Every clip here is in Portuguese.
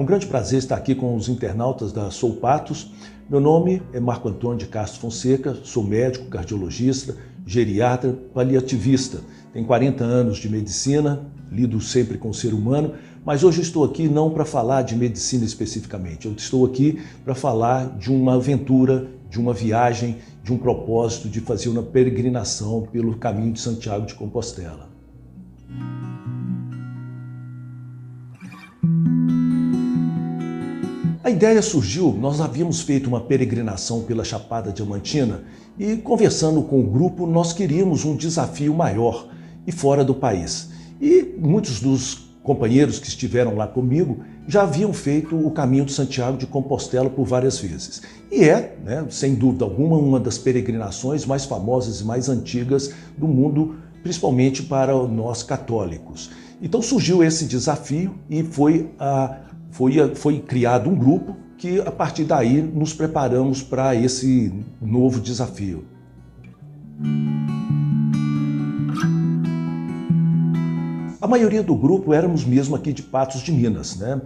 grande prazer estar aqui com os internautas da Sou Patos. Meu nome é Marco Antônio de Castro Fonseca, sou médico, cardiologista, geriatra, paliativista. Tenho 40 anos de medicina, lido sempre com o ser humano, mas hoje estou aqui não para falar de medicina especificamente. Eu estou aqui para falar de uma aventura, de uma viagem, de um propósito de fazer uma peregrinação pelo caminho de Santiago de Compostela. A ideia surgiu, nós havíamos feito uma peregrinação pela Chapada Diamantina e, conversando com o grupo, nós queríamos um desafio maior e fora do país. E muitos dos companheiros que estiveram lá comigo já haviam feito o caminho de Santiago de Compostela por várias vezes. E sem dúvida alguma, uma das peregrinações mais famosas e mais antigas do mundo, principalmente para nós católicos. Então surgiu esse desafio e foi criado um grupo que, a partir daí, nos preparamos para esse novo desafio. A maioria do grupo éramos mesmo aqui de Patos de Minas, né?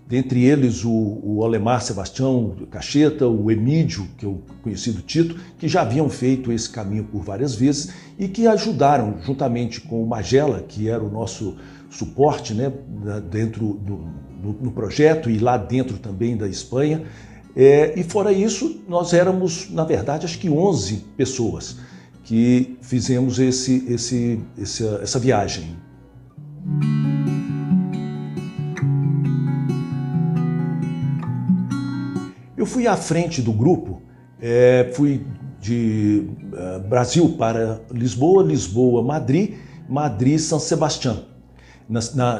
Dentre eles o Olemar Sebastião Cacheta, o Emídio, que eu conheci do Tito, que já haviam feito esse caminho por várias vezes e que ajudaram, juntamente com o Magela, que era o nosso suporte, né, dentro no projeto e lá dentro também da Espanha. E fora isso, nós éramos, na verdade, acho que 11 pessoas que fizemos essa viagem. Eu fui à frente do grupo, fui de Brasil para Lisboa, Lisboa, Madrid, Madrid, São Sebastião,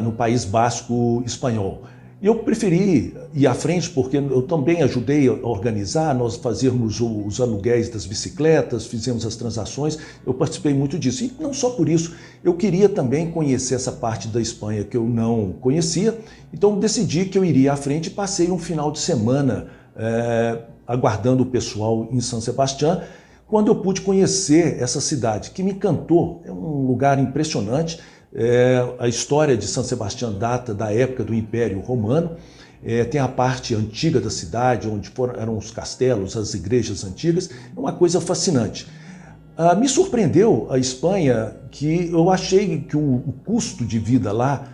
no País Basco espanhol. E eu preferi ir à frente porque eu também ajudei a organizar, nós fazermos os aluguéis das bicicletas, fizemos as transações, eu participei muito disso. E não só por isso, eu queria também conhecer essa parte da Espanha que eu não conhecia, então decidi que eu iria à frente e passei um final de semana aguardando o pessoal em São Sebastião, quando eu pude conhecer essa cidade, que me encantou. É um lugar impressionante. A história de São Sebastião data da época do Império Romano. Tem a parte antiga da cidade, onde eram os castelos, as igrejas antigas. É uma coisa fascinante. Me surpreendeu a Espanha, que eu achei que o custo de vida lá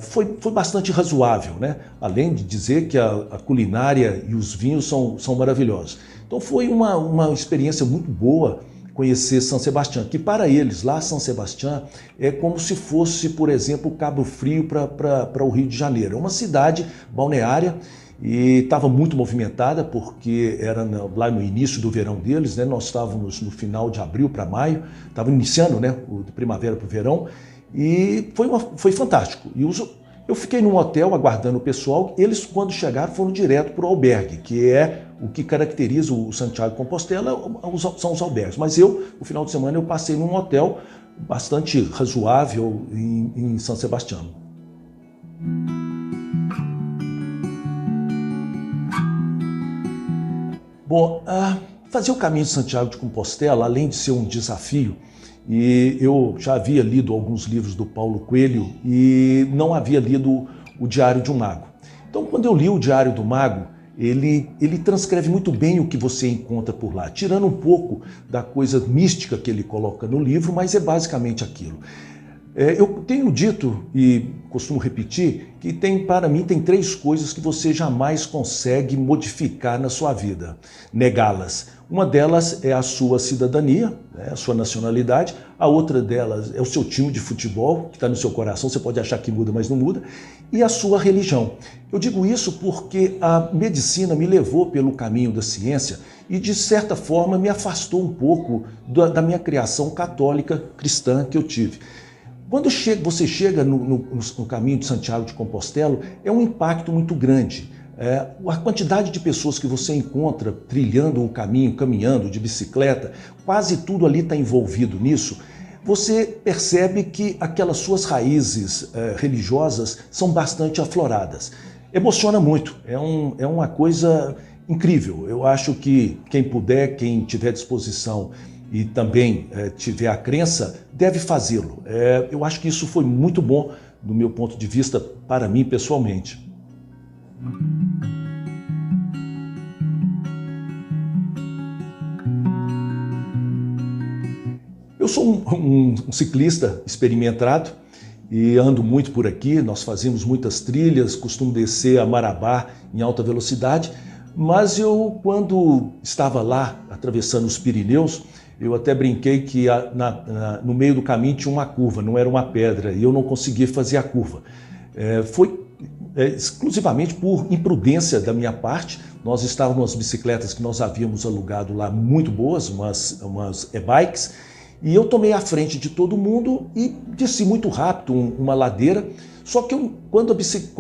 foi bastante razoável, né? Além de dizer que a culinária e os vinhos são maravilhosos. Então foi uma experiência muito boa conhecer São Sebastião, que para eles lá São Sebastião é como se fosse, por exemplo, Cabo Frio para o Rio de Janeiro. É uma cidade balneária e estava muito movimentada porque era lá no início do verão deles, né? Nós estávamos no final de abril para maio, estava iniciando, né, de primavera para o verão, e foi fantástico. E eu fiquei num hotel aguardando o pessoal. Eles, quando chegaram, foram direto para o albergue, que é o que caracteriza o Santiago de Compostela, são os albergues. Mas o final de semana, eu passei num hotel bastante razoável em São Sebastião. Bom, fazer o caminho de Santiago de Compostela, além de ser um desafio, e eu já havia lido alguns livros do Paulo Coelho e não havia lido o Diário de um Mago. Então, quando eu li o Diário do Mago, ele transcreve muito bem o que você encontra por lá, tirando um pouco da coisa mística que ele coloca no livro, mas é basicamente aquilo. Eu tenho dito e costumo repetir que para mim tem 3 coisas que você jamais consegue modificar na sua vida, negá-las. Uma delas é a sua cidadania, né, a sua nacionalidade. A outra delas é o seu time de futebol, que está no seu coração, você pode achar que muda, mas não muda. E a sua religião. Eu digo isso porque a medicina me levou pelo caminho da ciência e, de certa forma, me afastou um pouco da minha criação católica cristã que eu tive. Quando você chega no caminho de Santiago de Compostela, é um impacto muito grande. A quantidade de pessoas que você encontra trilhando o caminho, caminhando de bicicleta, quase tudo ali está envolvido nisso. Você percebe que aquelas suas raízes religiosas são bastante afloradas. Emociona muito, é uma coisa incrível. Eu acho que quem puder, quem tiver disposição e também tiver a crença, deve fazê-lo. Eu acho que isso foi muito bom, do meu ponto de vista, para mim pessoalmente. Eu sou um ciclista experimentado e ando muito por aqui. Nós fazemos muitas trilhas, costumo descer a Marabá em alta velocidade, mas eu, quando estava lá atravessando os Pirineus, eu até brinquei que no meio do caminho tinha uma curva, não era uma pedra, e eu não conseguia fazer a curva. Foi exclusivamente por imprudência da minha parte. Nós estávamos nas bicicletas que nós havíamos alugado lá, muito boas, umas e-bikes, e eu tomei a frente de todo mundo e desci muito rápido uma ladeira. Só que quando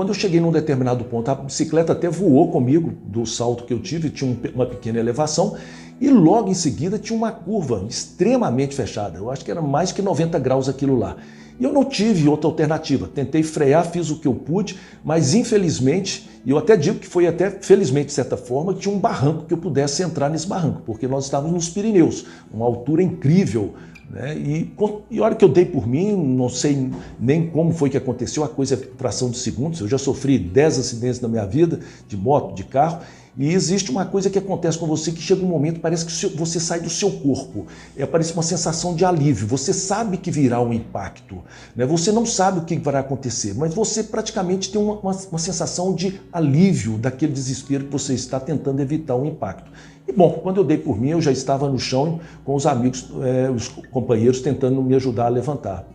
eu cheguei num determinado ponto, a bicicleta até voou comigo do salto que eu tive, tinha uma pequena elevação, e logo em seguida tinha uma curva extremamente fechada. Eu acho que era mais que 90 graus aquilo lá. E eu não tive outra alternativa. Tentei frear, fiz o que eu pude, mas infelizmente, e eu até digo que foi até felizmente de certa forma, tinha um barranco que eu pudesse entrar nesse barranco, porque nós estávamos nos Pirineus, uma altura incrível, né? E a hora que eu dei por mim, não sei nem como foi que aconteceu, a coisa é fração de segundos. Eu já sofri 10 acidentes na minha vida, de moto, de carro, e existe uma coisa que acontece com você que chega um momento, parece que você sai do seu corpo, parece uma sensação de alívio. Você sabe que virá um impacto, né? Você não sabe o que vai acontecer, mas você praticamente tem uma sensação de alívio daquele desespero que você está tentando evitar um impacto. E bom, quando eu dei por mim, eu já estava no chão com os amigos, os companheiros tentando me ajudar a levantar.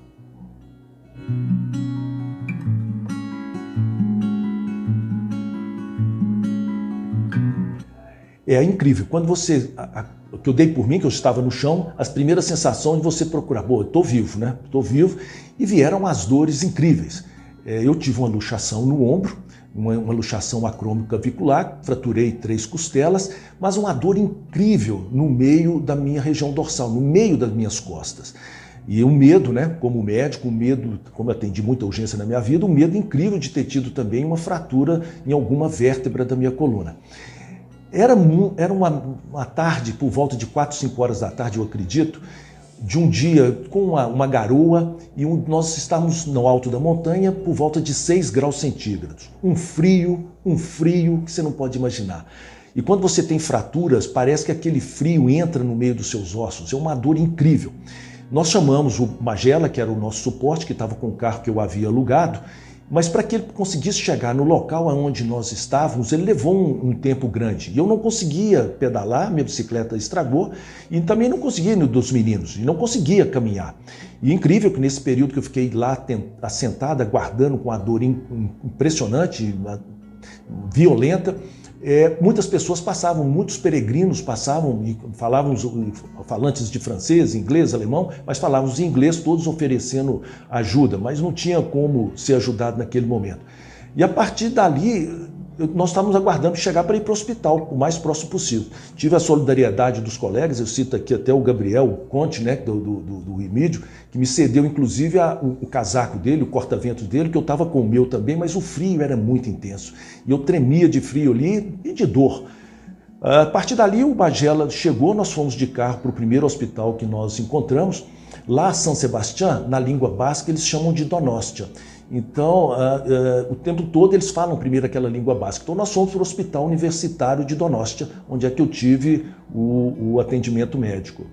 É incrível. Quando que eu dei por mim, que eu estava no chão, as primeiras sensações de você procurar, eu estou vivo, né? Estou vivo. E vieram as dores incríveis. Eu tive uma luxação no ombro, uma luxação acrômico-clavicular, fraturei 3 costelas, mas uma dor incrível no meio da minha região dorsal, no meio das minhas costas. E o medo, né, como médico, o medo, como eu atendi muita urgência na minha vida, o medo incrível de ter tido também uma fratura em alguma vértebra da minha coluna. Era uma tarde, por volta de 4, 5 horas da tarde, eu acredito, de um dia com uma garoa, e nós estávamos no alto da montanha por volta de 6 graus centígrados. Um frio que você não pode imaginar. E quando você tem fraturas, parece que aquele frio entra no meio dos seus ossos. É uma dor incrível. Nós chamamos o Magela, que era o nosso suporte, que estava com o carro que eu havia alugado, mas para que ele conseguisse chegar no local onde nós estávamos, ele levou um tempo grande. E eu não conseguia pedalar, minha bicicleta estragou, e também não conseguia ir dos meninos, e não conseguia caminhar. E incrível que nesse período que eu fiquei lá assentada, aguardando com a dor impressionante, violenta, muitas pessoas passavam, muitos peregrinos passavam e falavam, falantes de francês, inglês, alemão, mas falavam em inglês, todos oferecendo ajuda, mas não tinha como ser ajudado naquele momento. E a partir dali, nós estávamos aguardando chegar para ir para o hospital, o mais próximo possível. Tive a solidariedade dos colegas, eu cito aqui até o Gabriel, o Conte, né, do Remídio, que me cedeu inclusive o casaco dele, o corta-vento dele, que eu estava com o meu também, mas o frio era muito intenso. E eu tremia de frio ali e de dor. A partir dali o Magela chegou, nós fomos de carro para o primeiro hospital que nós encontramos. Lá, São Sebastião, na língua basca, eles chamam de Donostia. Então, o tempo todo eles falam primeiro aquela língua básica. Então, nós fomos para o Hospital Universitário de Donostia, onde é que eu tive o atendimento médico.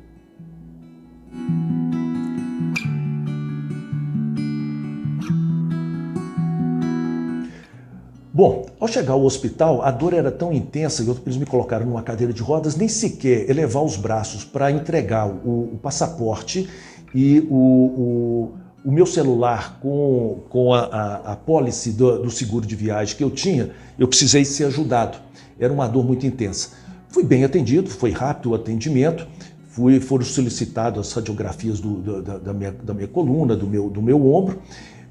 Bom, ao chegar ao hospital, a dor era tão intensa que eles me colocaram numa cadeira de rodas, nem sequer elevar os braços para entregar o passaporte e o meu celular com a pólice do seguro de viagem que eu tinha, eu precisei ser ajudado. Era uma dor muito intensa. Fui bem atendido, foi rápido o atendimento, foram solicitadas as radiografias da minha coluna, do meu ombro,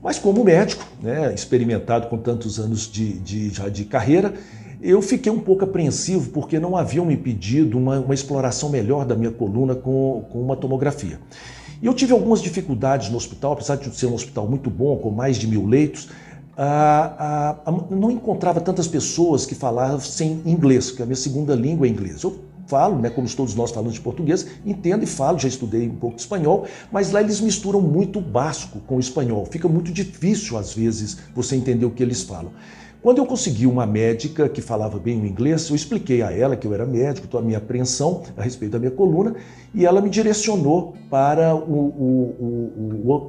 mas como médico, né, experimentado com tantos anos de carreira, eu fiquei um pouco apreensivo porque não haviam me pedido uma exploração melhor da minha coluna com uma tomografia. E eu tive algumas dificuldades no hospital, apesar de ser um hospital muito bom, com mais de 1000 leitos, não encontrava tantas pessoas que falassem inglês, porque a minha segunda língua é inglês. Eu falo, né, como todos nós falamos de português, entendo e falo, já estudei um pouco de espanhol, mas lá eles misturam muito o basco com o espanhol. Fica muito difícil, às vezes, você entender o que eles falam. Quando eu consegui uma médica que falava bem o inglês, eu expliquei a ela que eu era médico, então a minha apreensão a respeito da minha coluna, e ela me direcionou para,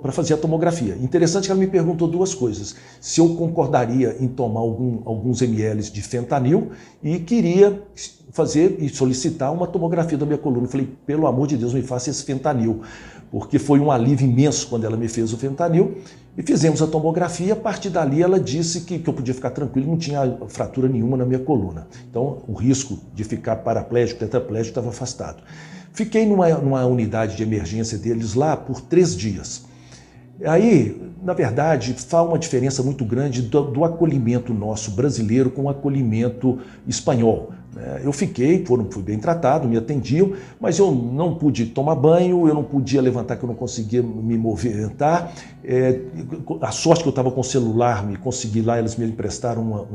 para fazer a tomografia. Interessante que ela me perguntou duas coisas: se eu concordaria em tomar alguns ml de fentanil e queria fazer e solicitar uma tomografia da minha coluna. Eu falei, pelo amor de Deus, me faça esse fentanil, porque foi um alívio imenso quando ela me fez o fentanil. E fizemos a tomografia, a partir dali ela disse que eu podia ficar tranquilo, não tinha fratura nenhuma na minha coluna. Então o risco de ficar paraplégico, tetraplégico estava afastado. Fiquei numa unidade de emergência deles lá por 3 dias. Aí, na verdade, faz uma diferença muito grande do acolhimento nosso brasileiro com o acolhimento espanhol. Eu fui bem tratado, me atendiam, mas eu não pude tomar banho, eu não podia levantar, que eu não conseguia me movimentar. A sorte que eu estava com o celular, me consegui lá, eles me emprestaram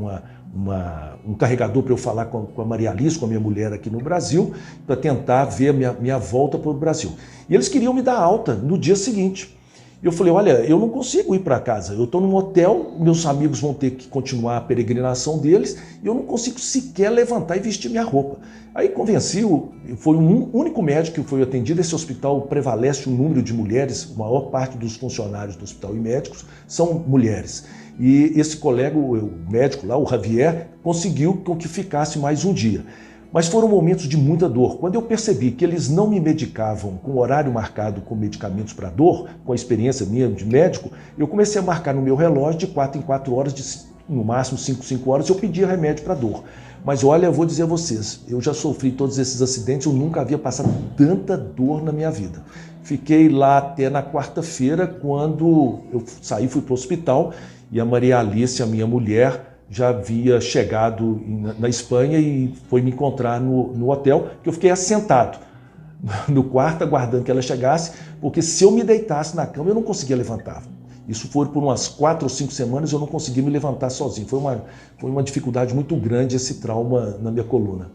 um carregador para eu falar com a Maria Alice, com a minha mulher aqui no Brasil, para tentar ver a minha volta para o Brasil. E eles queriam me dar alta no dia seguinte. Eu falei, olha, eu não consigo ir para casa, eu estou num hotel, meus amigos vão ter que continuar a peregrinação deles e eu não consigo sequer levantar e vestir minha roupa. Aí convenci, foi o único médico que foi atendido. Esse hospital prevalece o número de mulheres, a maior parte dos funcionários do hospital e médicos são mulheres. E esse colega, o médico lá, o Javier, conseguiu que ficasse mais um dia. Mas foram momentos de muita dor. Quando eu percebi que eles não me medicavam com horário marcado com medicamentos para dor, com a experiência minha de médico, eu comecei a marcar no meu relógio de 4 em 4 horas, no máximo 5 horas, eu pedia remédio para dor. Mas olha, eu vou dizer a vocês, eu já sofri todos esses acidentes, eu nunca havia passado tanta dor na minha vida. Fiquei lá até na quarta-feira, quando eu saí, fui para o hospital, e a Maria Alice, a minha mulher, já havia chegado na Espanha e foi me encontrar no hotel, que eu fiquei assentado no quarto aguardando que ela chegasse, porque se eu me deitasse na cama eu não conseguia levantar. Isso foi por umas 4 ou 5 semanas, eu não conseguia me levantar sozinho. Foi uma dificuldade muito grande esse trauma na minha coluna.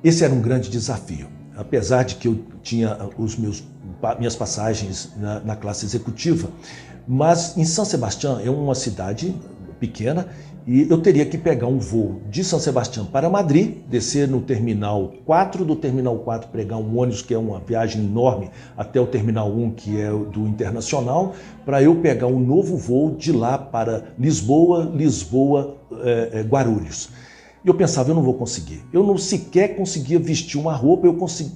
Esse era um grande desafio, apesar de que eu tinha minhas passagens na classe executiva, mas em São Sebastião é uma cidade pequena e eu teria que pegar um voo de São Sebastião para Madrid, descer no Terminal 4, do Terminal 4 pegar um ônibus, que é uma viagem enorme, até o Terminal 1, que é do Internacional, para eu pegar um novo voo de lá para Lisboa, Guarulhos. E eu pensava, eu não vou conseguir. Eu não sequer conseguia vestir uma roupa,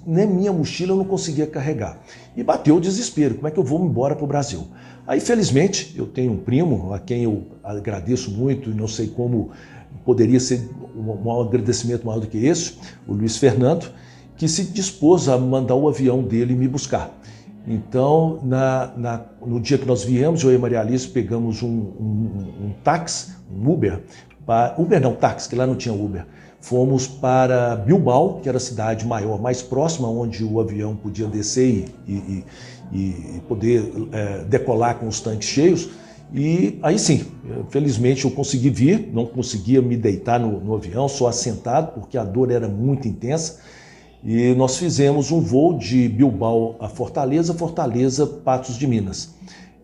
nem minha mochila eu não conseguia carregar. E bateu o desespero, como é que eu vou embora para o Brasil? Aí, felizmente, eu tenho um primo, a quem eu agradeço muito, e não sei como poderia ser um agradecimento maior do que esse, o Luiz Fernando, que se dispôs a mandar o avião dele me buscar. Então, no dia que nós viemos, eu e a Maria Alice pegamos um táxi, um Uber, táxi, que lá não tinha Uber. Fomos para Bilbao, que era a cidade maior, mais próxima, onde o avião podia descer e poder decolar com os tanques cheios. E aí sim, felizmente eu consegui vir, não conseguia me deitar no avião, só assentado, porque a dor era muito intensa. E nós fizemos um voo de Bilbao a Fortaleza, Patos de Minas.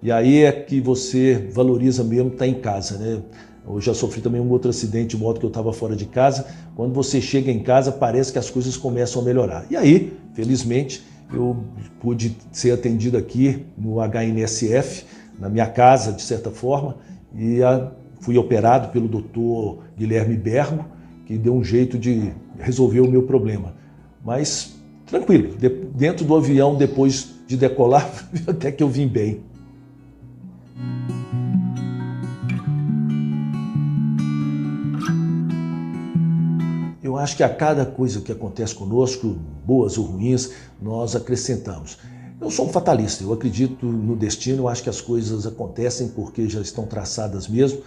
E aí é que você valoriza mesmo estar em casa, né? Eu já sofri também um outro acidente de moto que eu estava fora de casa. Quando você chega em casa, parece que as coisas começam a melhorar. E aí, felizmente, eu pude ser atendido aqui no HNSF, na minha casa, de certa forma, e fui operado pelo doutor Guilherme Bergo, que deu um jeito de resolver o meu problema. Mas, tranquilo, dentro do avião, depois de decolar, até que eu vim bem. Eu acho que a cada coisa que acontece conosco, boas ou ruins, nós acrescentamos. Eu sou um fatalista, eu acredito no destino, eu acho que as coisas acontecem porque já estão traçadas mesmo.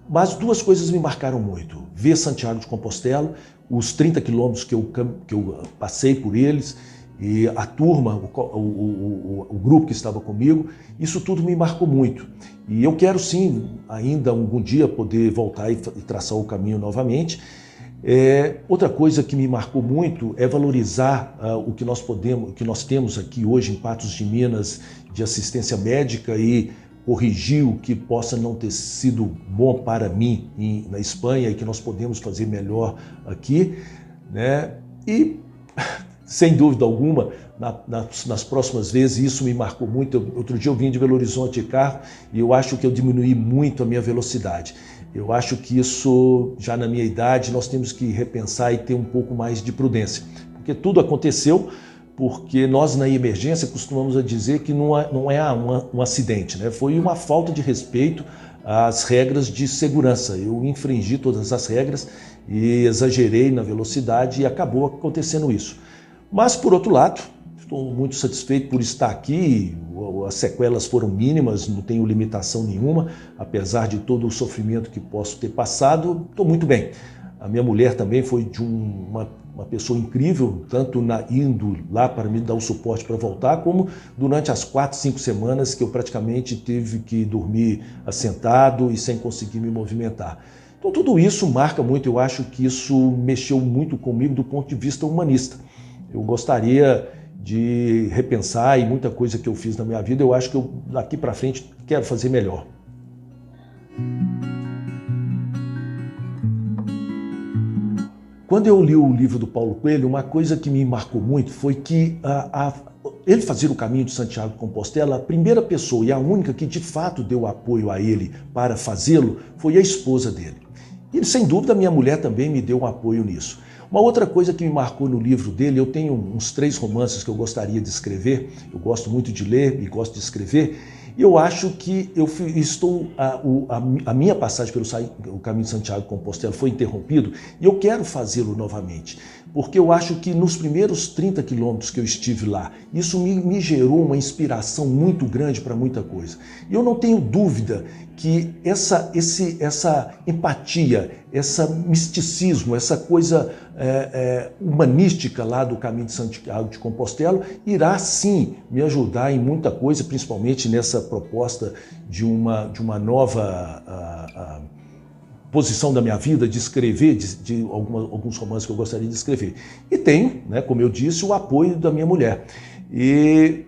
Mas 2 coisas me marcaram muito. Ver Santiago de Compostela, os 30 quilômetros que eu passei por eles, e a turma, o grupo que estava comigo, isso tudo me marcou muito. E eu quero sim, ainda algum dia, poder voltar e traçar o caminho novamente. Outra coisa que me marcou muito é valorizar o que nós temos aqui hoje em Patos de Minas de assistência médica e corrigir o que possa não ter sido bom para mim na Espanha e que nós podemos fazer melhor aqui, né? E, sem dúvida alguma, nas próximas vezes, isso me marcou muito. Outro dia eu vim de Belo Horizonte de carro e eu acho que eu diminuí muito a minha velocidade. Eu acho que isso, já na minha idade, nós temos que repensar e ter um pouco mais de prudência. Porque tudo aconteceu porque nós na emergência costumamos a dizer que não é um acidente, né? Foi uma falta de respeito às regras de segurança. Eu infringi todas as regras e exagerei na velocidade e acabou acontecendo isso. Mas, por outro lado, estou muito satisfeito por estar aqui, as sequelas foram mínimas, não tenho limitação nenhuma, apesar de todo o sofrimento que posso ter passado, estou muito bem. A minha mulher também foi de uma pessoa incrível, tanto indo lá para me dar o suporte para voltar, como durante as 4, 5 semanas que eu praticamente tive que dormir assentado e sem conseguir me movimentar. Então tudo isso marca muito, eu acho que isso mexeu muito comigo do ponto de vista humanista. Eu gostaria de repensar e muita coisa que eu fiz na minha vida, eu acho que eu daqui para frente quero fazer melhor. Quando eu li o livro do Paulo Coelho, uma coisa que me marcou muito foi que ele fazer o caminho de Santiago de Compostela, a primeira pessoa e a única que de fato deu apoio a ele para fazê-lo foi a esposa dele. E sem dúvida minha mulher também me deu um apoio nisso. Uma outra coisa que me marcou no livro dele, eu tenho uns 3 romances que eu gostaria de escrever, eu gosto muito de ler e gosto de escrever, e eu acho que a minha passagem pelo caminho de Santiago de Compostela foi interrompido e eu quero fazê-lo novamente, porque eu acho que nos primeiros 30 quilômetros que eu estive lá, isso me gerou uma inspiração muito grande para muita coisa. E eu não tenho dúvida que essa empatia, esse misticismo, essa coisa humanística lá do caminho de Santiago de Compostela irá sim me ajudar em muita coisa, principalmente nessa proposta de uma nova posição da minha vida, de escrever alguns romances que eu gostaria de escrever. E tenho, né, como eu disse, o apoio da minha mulher. E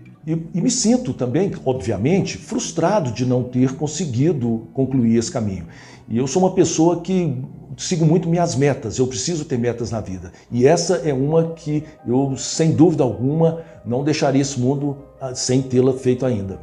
me sinto também, obviamente, frustrado de não ter conseguido concluir esse caminho. E eu sou uma pessoa que sigo muito minhas metas, eu preciso ter metas na vida. E essa é uma que eu, sem dúvida alguma, não deixaria esse mundo sem tê-la feito ainda.